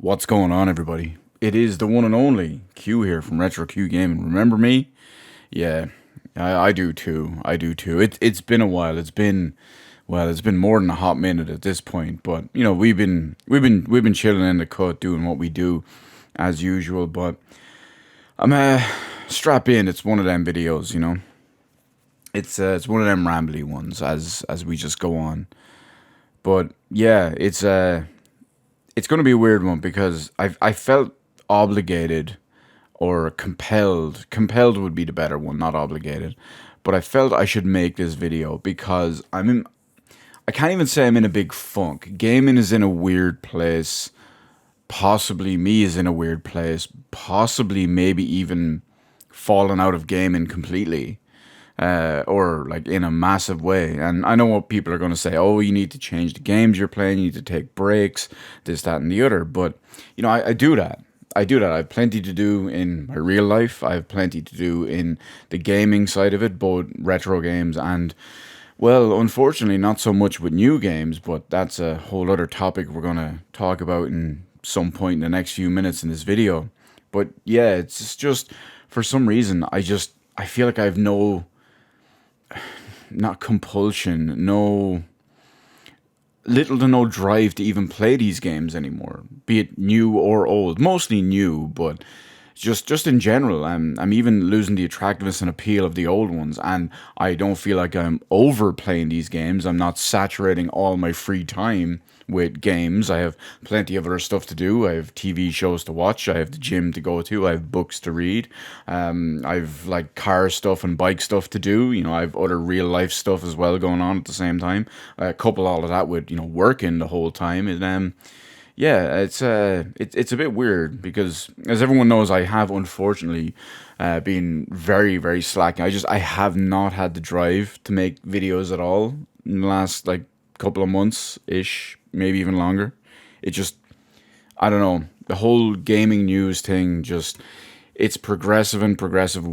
What's going on, everybody? It is the one and only Q here from Retro Q Gaming. Remember me? Yeah, I do too. I do too. It's been a while. It's been more than a hot minute at this point. But we've been chilling in the cut, doing what we do as usual. But I'm strap in. It's one of them videos, you know. It's one of them rambly ones as we just go on. But yeah, it's going to be a weird one because I felt obligated or compelled would be the better one, not obligated, but I felt I should make this video because I can't even say I'm in a big funk. Gaming is in a weird place. Possibly me is in a weird place. Possibly maybe even fallen out of gaming completely, or like in a massive way. And I know what people are going to say. Oh, you need to change the games you're playing. You need to take breaks, this, that, and the other. But I do that. I do that. I have plenty to do in my real life. I have plenty to do in the gaming side of it, both retro games and, well, unfortunately, not so much with new games. But that's a whole other topic we're going to talk about in some point in the next few minutes in this video. But yeah, it's just for some reason I feel like I have no, not compulsion, no, little to no drive to even play these games anymore, be it new or old. Mostly new, but just in general, I'm even losing the attractiveness and appeal of the old ones, and I don't feel like I'm overplaying these games. I'm not saturating all my free time with games. I have plenty of other stuff to do. I have TV shows to watch. I have the gym to go to. I have books to read. I've like car stuff and bike stuff to do. I have other real life stuff as well going on at the same time. I couple all of that with working the whole time, and yeah, it's a bit weird because, as everyone knows, I have unfortunately been very very slacking. I have not had the drive to make videos at all in the last like couple of months ish, maybe even longer. It just, I don't know, the whole gaming news thing just, it's progressive and progressively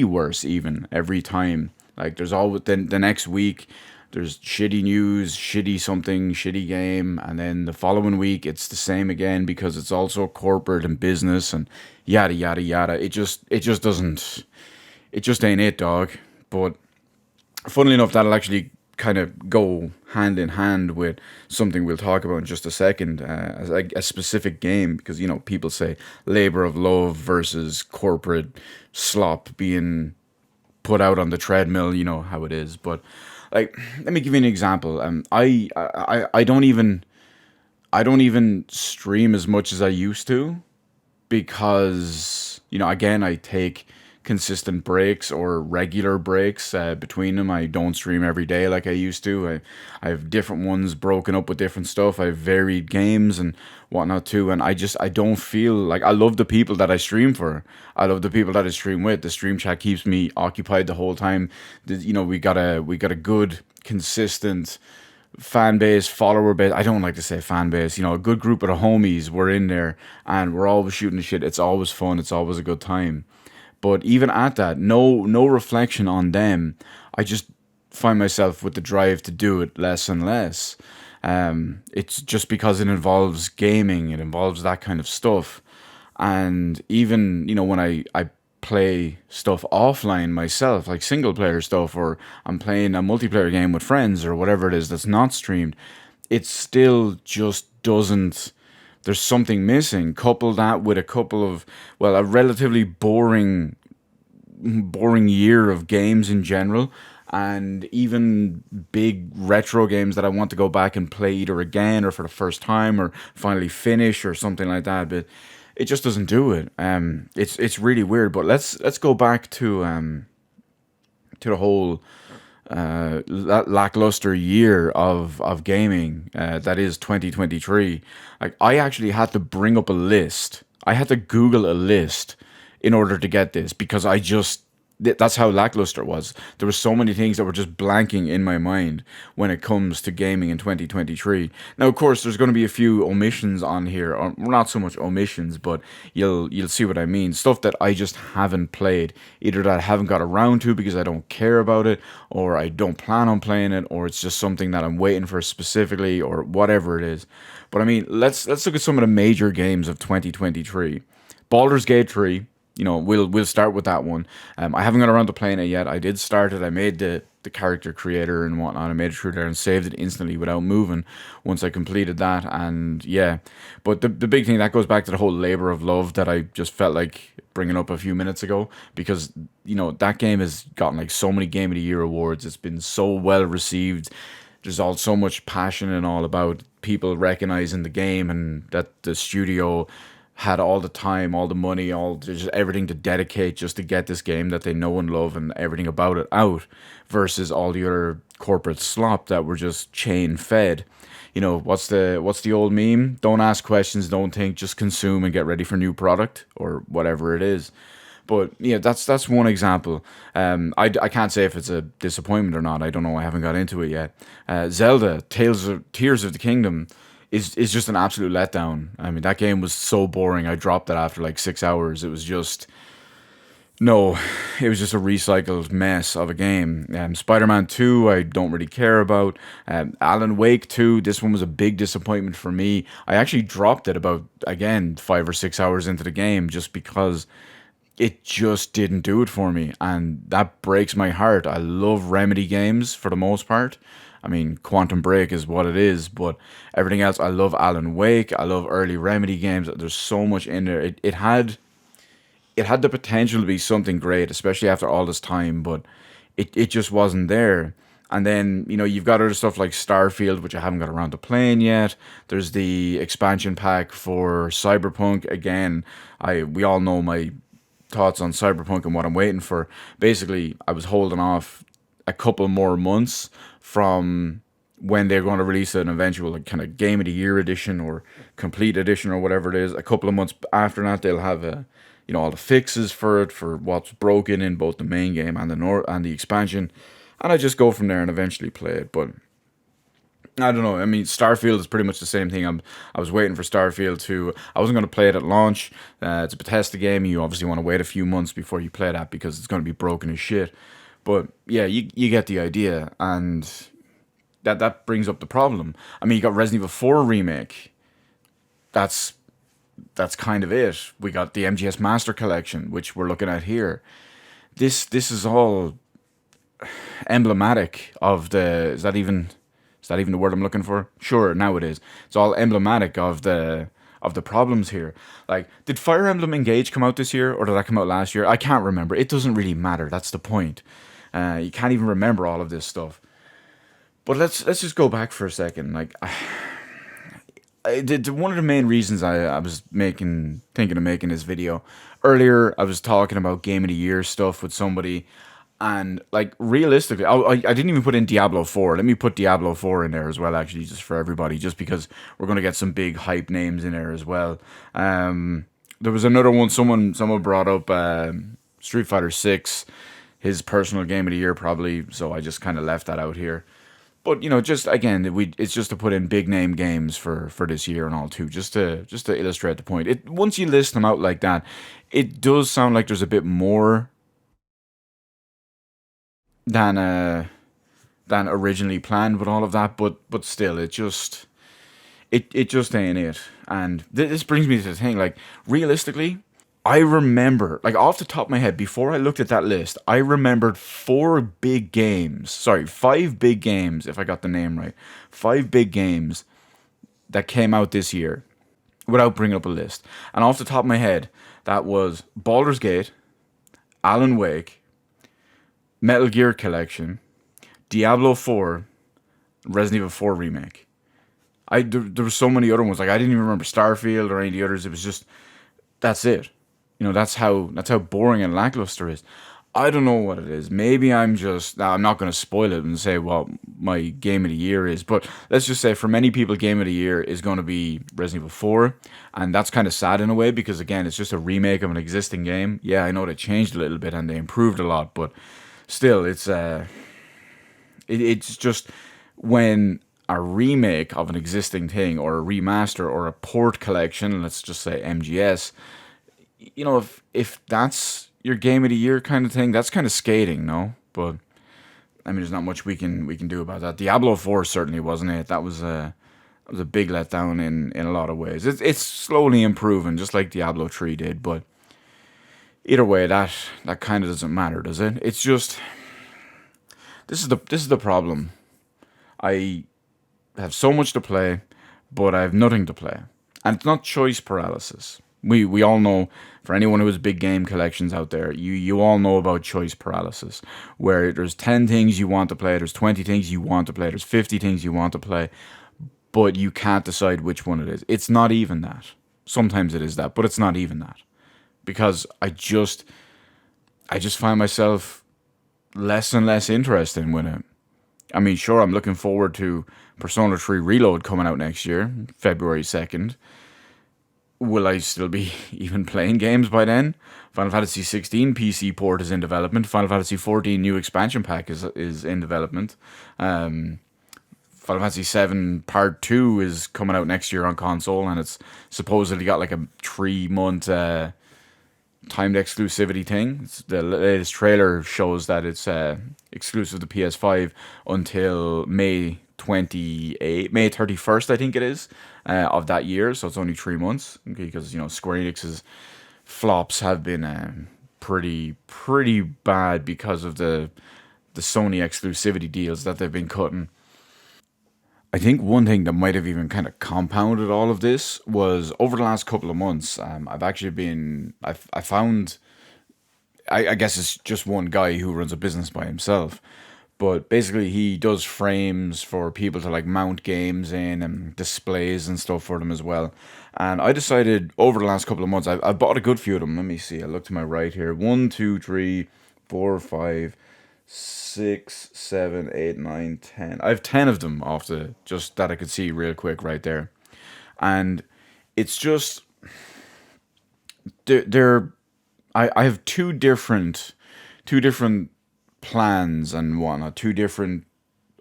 worse even every time. Like there's always the next week there's shitty news, shitty something, shitty game, and then the following week it's the same again because it's also corporate and business and yada yada yada. It just doesn't, it just ain't it, dog. But funnily enough, that'll actually kind of go hand in hand with something we'll talk about in just a second, as like a specific game, because people say labor of love versus corporate slop being put out on the treadmill. You know how it is. But like, let me give you an example. I don't even stream as much as I used to because again, I take consistent breaks or regular breaks between them. I don't stream every day like I used to. I have different ones broken up with different stuff. I have varied games and whatnot too. And I don't feel like, I love the people that I stream for. I love the people that I stream with. The stream chat keeps me occupied the whole time. We got a good consistent fan base, follower base. I don't like to say fan base. A good group of the homies. We're in there and we're always shooting the shit. It's always fun. It's always a good time. But even at that, no reflection on them. I just find myself with the drive to do it less and less. It's just because it involves gaming, it involves that kind of stuff. And even, when I play stuff offline myself, like single player stuff, or I'm playing a multiplayer game with friends or whatever it is that's not streamed, it still just doesn't, there's something missing. Couple that with a couple of, well, a relatively boring year of games in general, and even big retro games that I want to go back and play either again or for the first time or finally finish or something like that. But it just doesn't do it. It's really weird. But let's go back to the whole lackluster year of gaming that is 2023. Like, I actually had to bring up a list. I had to Google a list in order to get this because that's how lackluster it was. There were so many things that were just blanking in my mind when it comes to gaming in 2023. Now, of course, there's going to be a few omissions on here, or not so much omissions, but you'll see what I mean. Stuff that I just haven't played, either that I haven't got around to because I don't care about it, or I don't plan on playing it, or it's just something that I'm waiting for specifically, or whatever it is. But I mean, let's look at some of the major games of 2023. Baldur's Gate 3. We'll start with that one. I haven't got around to playing it yet. I did start it. I made the character creator and whatnot. I made it through there and saved it instantly without moving once I completed that. And yeah, but the big thing that goes back to the whole labor of love that I just felt like bringing up a few minutes ago, because that game has gotten like so many Game of the Year awards. It's been so well received. There's all so much passion and all about people recognizing the game, and that the studio had all the time, all the money, all just everything to dedicate just to get this game that they know and love and everything about it out, versus all the other corporate slop that were just chain fed. What's the old meme? Don't ask questions, don't think, just consume and get ready for new product or whatever it is. But yeah, that's one example. I can't say if it's a disappointment or not. I don't know. I haven't got into it yet. Zelda Tears of the Kingdom is just an absolute letdown. I mean, that game was so boring. I dropped it after like 6 hours. It was just no, it was just a recycled mess of a game. Spider-Man 2, I don't really care about. Alan Wake 2, this one was a big disappointment for me. I actually dropped it about, again, 5 or 6 hours into the game just because it just didn't do it for me. And that breaks my heart. I love Remedy games for the most part. I mean, Quantum Break is what it is, but everything else, I love Alan Wake. I love early Remedy games. There's so much in there. It had the potential to be something great, especially after all this time, but it just wasn't there. And then, you've got other stuff like Starfield, which I haven't got around to playing yet. There's the expansion pack for Cyberpunk. Again, we all know my thoughts on Cyberpunk and what I'm waiting for. Basically, I was holding off a couple more months from when they're going to release an eventual like, kind of Game of the Year edition or complete edition or whatever it is. A couple of months after that, they'll have all the fixes for it, for what's broken in both the main game and the expansion, and I just go from there and eventually play it. But I don't know. I mean, Starfield is pretty much the same thing. I was waiting for Starfield to. I wasn't going to play it at launch. It's a Bethesda game. You obviously want to wait a few months before you play that because it's going to be broken as shit. But yeah, you get the idea, and that brings up the problem. I mean, you got Resident Evil 4 remake. That's kind of it. We got the MGS Master Collection, which we're looking at here. This is all emblematic of the. Is that even the word I'm looking for? Sure, now it is. It's all emblematic of the problems here. Like, did Fire Emblem Engage come out this year, or did that come out last year? I can't remember. It doesn't really matter. That's the point. You can't even remember all of this stuff. But let's just go back for a second. Like, one of the main reasons I was thinking of making this video earlier, I was talking about Game of the Year stuff with somebody, and like realistically, I didn't even put in Diablo 4. Let me put Diablo 4 in there as well, actually, just for everybody, just because we're gonna get some big hype names in there as well. There was another one. Someone brought up Street Fighter 6, his personal Game of the Year probably. So I just kind of left that out here. But just again, it's just to put in big name games for this year and all too, just to illustrate the point. Once you list them out like that, it does sound like there's a bit more than originally planned with all of that. But still, it just ain't it. And this brings me to the thing. Like, realistically, I remember, like, off the top of my head, before I looked at that list, I remembered 5 big games, if I got the name right. 5 big games that came out this year without bringing up a list. And off the top of my head, that was Baldur's Gate, Alan Wake, Metal Gear Collection, Diablo 4, Resident Evil 4 Remake. There were so many other ones. Like, I didn't even remember Starfield or any of the others. It was just, that's it. That's how boring and lackluster it is. I don't know what it is. Maybe I'm just. Now, I'm not going to spoil it and say what my game of the year is, but let's just say for many people, game of the year is going to be Resident Evil 4, and that's kind of sad in a way because again, it's just a remake of an existing game. Yeah, I know they changed a little bit and they improved a lot, but still, it's just when a remake of an existing thing or a remaster or a port collection, let's just say MGS, if that's your game of the year kind of thing, that's kind of skating, no? But I mean, there's not much we can do about that. Diablo 4 certainly wasn't it. That was a big letdown in a lot of ways. It's slowly improving, just like Diablo 3 did. But either way, that kind of doesn't matter, does it? It's just this is the problem. I have so much to play, but I have nothing to play. And it's not choice paralysis. We all know, for anyone who has big game collections out there, you all know about choice paralysis, where there's 10 things you want to play, there's 20 things you want to play, there's 50 things you want to play, but you can't decide which one it is. It's not even that. Sometimes it is that, but it's not even that. Because I just find myself less and less interested in it. I mean, sure, I'm looking forward to Persona 3 Reload coming out next year, February 2nd. Will I still be even playing games by then? Final Fantasy 16 PC port is in development. Final Fantasy 14 new expansion pack is in development. Final Fantasy 7 Part 2 is coming out next year on console, and it's supposedly got like a 3 month timed exclusivity thing. The latest trailer shows that it's exclusive to PS5 until May 31st, I think it is, of that year. So it's only 3 months, okay, because Square Enix's flops have been pretty bad because of the Sony exclusivity deals that they've been cutting. I think one thing that might have even kind of compounded all of this was over the last couple of months. I've actually been, I found, I guess it's just one guy who runs a business by himself, but basically he does frames for people to like mount games in and displays and stuff for them as well. And I decided over the last couple of months, I've bought a good few of them. Let me see. I look to my right here. One, two, three, four, five, 6, 7, 8, 9, 10. I have 10 of them off the just that I could see real quick right there, and it's just they're I have two different plans and whatnot, two different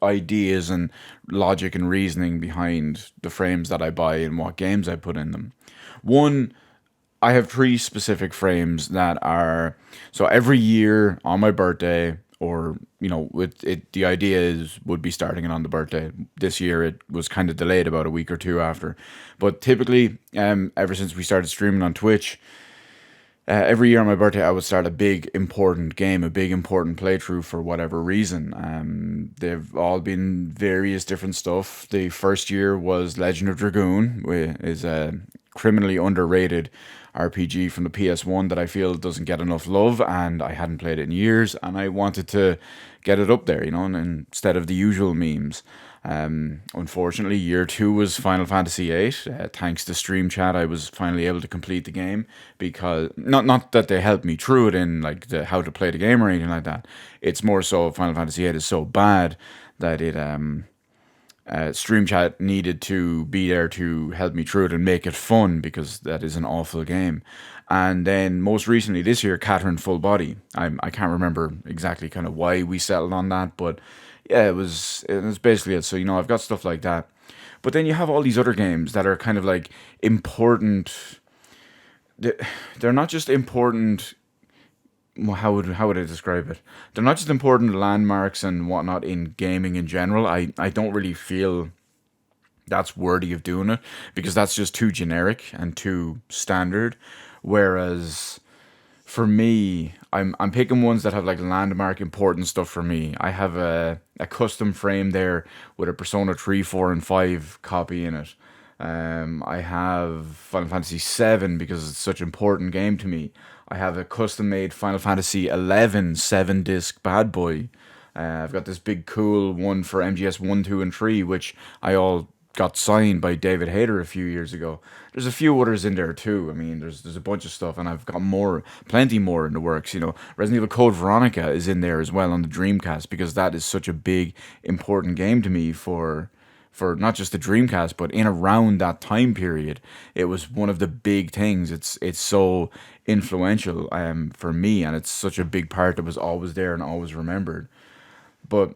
ideas and logic and reasoning behind the frames that I buy and what games I put in them. One, I have three specific frames that are so every year on my birthday, or with it, the idea is would be starting it on the birthday. This year it was kind of delayed about a week or two after, but typically, ever since we started streaming on Twitch, every year on my birthday, I would start a big important game, a big important playthrough for whatever reason. They've all been various different stuff. The first year was Legend of Dragoon, which is a criminally underrated RPG from the PS1 that I feel doesn't get enough love, and I hadn't played it in years, and I wanted to get it up there, and instead of the usual memes. Unfortunately, year two was Final Fantasy VIII. Thanks to Stream Chat, I was finally able to complete the game because not that they helped me through it in like the how to play the game or anything like that. It's more so Final Fantasy VIII is so bad that it Stream Chat needed to be there to help me through it and make it fun because that is an awful game. And then most recently this year, Catherine Full Body. I can't remember exactly kind of why we settled on that, but yeah, it was basically it. So I've got stuff like that, but then you have all these other games that are kind of like important. They're not just important. Well, how would I describe it? They're not just important landmarks and whatnot in gaming in general. I don't really feel that's worthy of doing it because that's just too generic and too standard. Whereas for me, I'm picking ones that have like landmark important stuff for me. I have a custom frame there with a Persona 3, 4, and 5 copy in it. I have Final Fantasy 7 because it's such an important game to me. I have a custom made Final Fantasy 11 7 disc bad boy. I've got this big cool one for MGS 1, 2, and 3, which I all got signed by David Hayter a few years ago. There's a few others in there too. I mean, there's a bunch of stuff, and I've got more, plenty more in the works. Resident Evil Code Veronica is in there as well on the Dreamcast because that is such a big, important game to me for not just the Dreamcast, but in around that time period, it was one of the big things. It's so influential for me, and it's such a big part that was always there and always remembered. But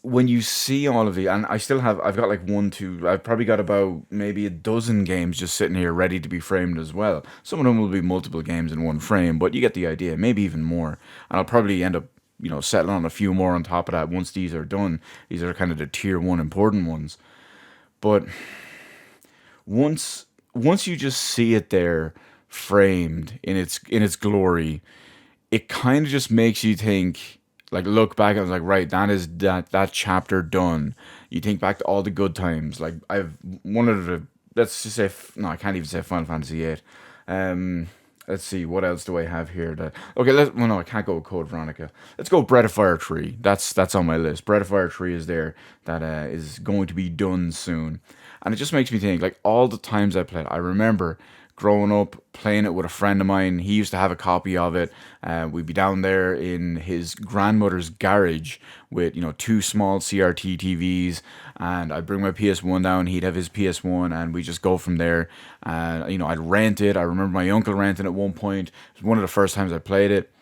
when you see all of the, and I've got like one, two, I've probably got about maybe a dozen games just sitting here ready to be framed as well. Some of them will be multiple games in one frame, but you get the idea, maybe even more. And I'll probably end up, settling on a few more on top of that once these are done. These are kind of the tier one important ones. But once you just see it there framed in its glory, it kind of just makes you think, like, look back and was like, right, that is that chapter done. You think back to all the good times. Like, I've one of the, let's just say, no, I can't even say Final Fantasy 8. um let's see, what else do I have here that, okay, well, no, I can't go with Code Veronica. Let's go Breath of Fire 3. That's on my list. Breath of Fire 3 is there, that is going to be done soon. And it just makes me think, like, all the times I played, I remember growing up playing it with a friend of mine. He used to have a copy of it. We'd be down there in his grandmother's garage with, two small CRT TVs, and I'd bring my PS1 down. He'd have his PS1, and we just go from there. And I'd rent it. I remember my uncle renting at one point. It was one of the first times I played it.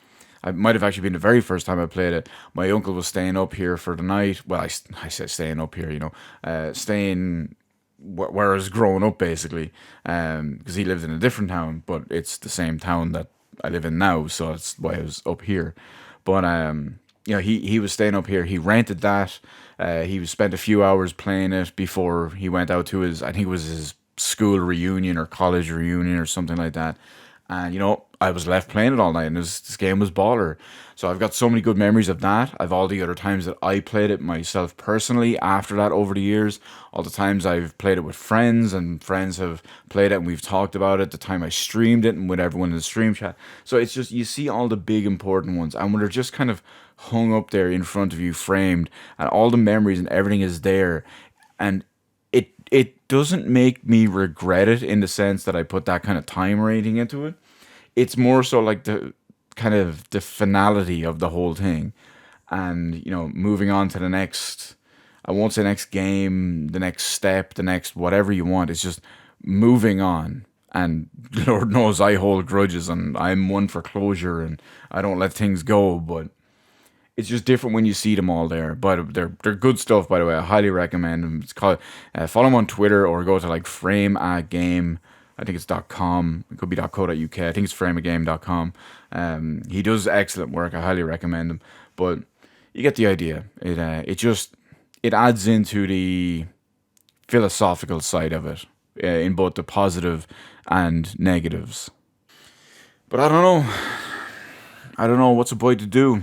I might have actually been the very first time I played it. My uncle was staying up here for the night. Well, I said staying up here, staying where I was growing up, basically, because he lived in a different town, but it's the same town that I live in now, so that's why I was up here. But he was staying up here. He rented that. He spent a few hours playing it before he went out to his, I think it was his school reunion or college reunion or something like that. And I was left playing it all night, and this game was baller. So I've got so many good memories of that. I've all the other times that I played it myself personally after that over the years. All the times I've played it with friends, and friends have played it, and we've talked about it. The time I streamed it, and with everyone in the stream chat. So it's just, you see all the big important ones, and when they're just kind of hung up there in front of you, framed, and all the memories and everything is there, and it doesn't make me regret it in the sense that I put that kind of time rating into it. It's more so like the kind of the finality of the whole thing, and moving on to the next, I won't say next game, the next step, the next whatever you want. It's just moving on. And Lord knows I hold grudges, and I'm one for closure, and I don't let things go. But it's just different when you see them all there. But they're good stuff, by the way. I highly recommend them. It's called, follow them on Twitter, or go to like Frame a Game. I think it's .com. It could be .co.uk. I think it's frameagame.com. He does excellent work. I highly recommend him. But you get the idea. It adds into the philosophical side of it, in both the positive and negatives. But I don't know. I don't know what's a boy to do.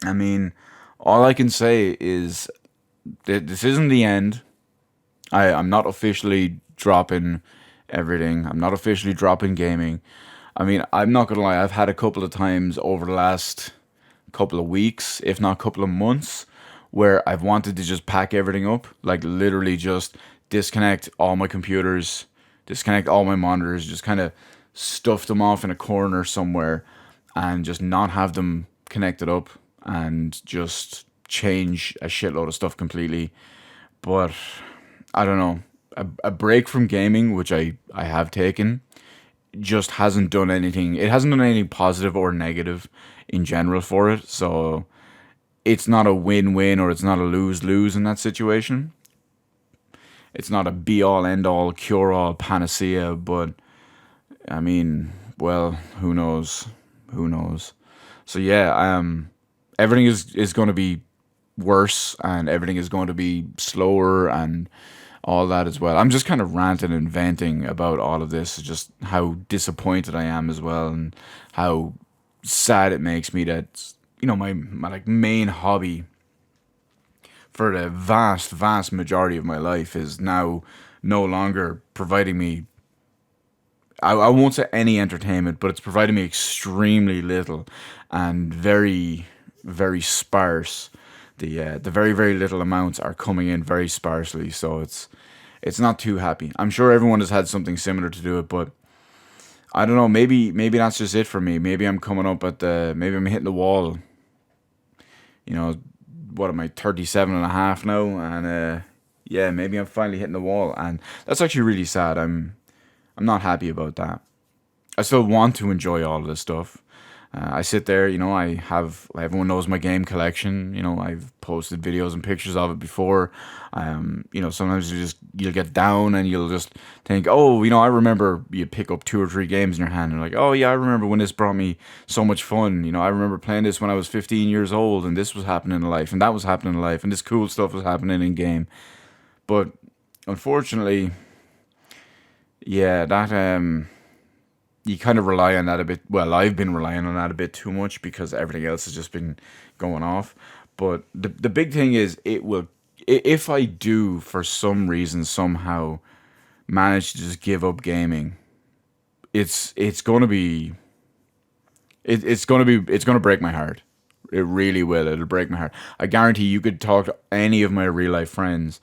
I mean, all I can say is that this isn't the end. I'm not officially dropping everything. I'm not officially dropping gaming. I mean, I'm not gonna lie, I've had a couple of times over the last couple of weeks, if not couple of months, where I've wanted to just pack everything up, like literally just disconnect all my computers, disconnect all my monitors, just kind of stuff them off in a corner somewhere, and just not have them connected up, and just change a shitload of stuff completely. But I don't know. A break from gaming, which I have taken, just hasn't done anything. It hasn't done anything positive or negative in general for it. So it's not a win-win, or it's not a lose-lose in that situation. It's not a be-all, end-all, cure-all, panacea. But I mean, well, who knows? Who knows? So yeah, everything is going to be worse, and everything is going to be slower, and all that as well. I'm just kind of ranting and venting about all of this, just how disappointed I am as well, and how sad it makes me that my like main hobby for the vast majority of my life is now no longer providing me. I won't say any entertainment, but it's providing me extremely little, and very sparse. The very little amounts are coming in very sparsely, so It's not too happy. I'm sure everyone has had something similar to do it, but I don't know. Maybe that's just it for me. Maybe I'm coming up at the. Maybe I'm hitting the wall. You know, what am I, 37 and a half now? And yeah, maybe I'm finally hitting the wall. And that's actually really sad. I'm not happy about that. I still want to enjoy all of this stuff. I sit there, I have, everyone knows my game collection. I've posted videos and pictures of it before. Sometimes you'll get down and you'll just think, oh, I remember you pick up two or three games in your hand and you're like, oh yeah, I remember when this brought me so much fun. I remember playing this when I was 15 years old and this was happening in life and that was happening in life and this cool stuff was happening in game. But unfortunately, yeah, that, you kind of rely on that a bit. Well, I've been relying on that a bit too much because everything else has just been going off. But the big thing is, if I do for some reason somehow manage to just give up gaming, it's gonna be it's gonna break my heart. It really will. It'll break my heart. I guarantee you could talk to any of my real life friends,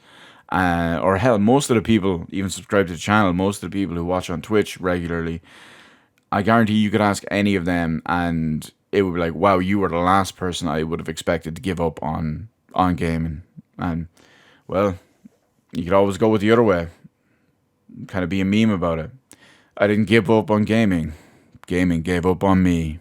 or hell, most of the people even subscribe to the channel. Most of the people who watch on Twitch regularly, I guarantee you could ask any of them, and it would be like, "Wow, you were the last person I would have expected to give up on gaming." And well, you could always go with the other way, kind of be a meme about it. I didn't give up on gaming. Gaming gave up on me.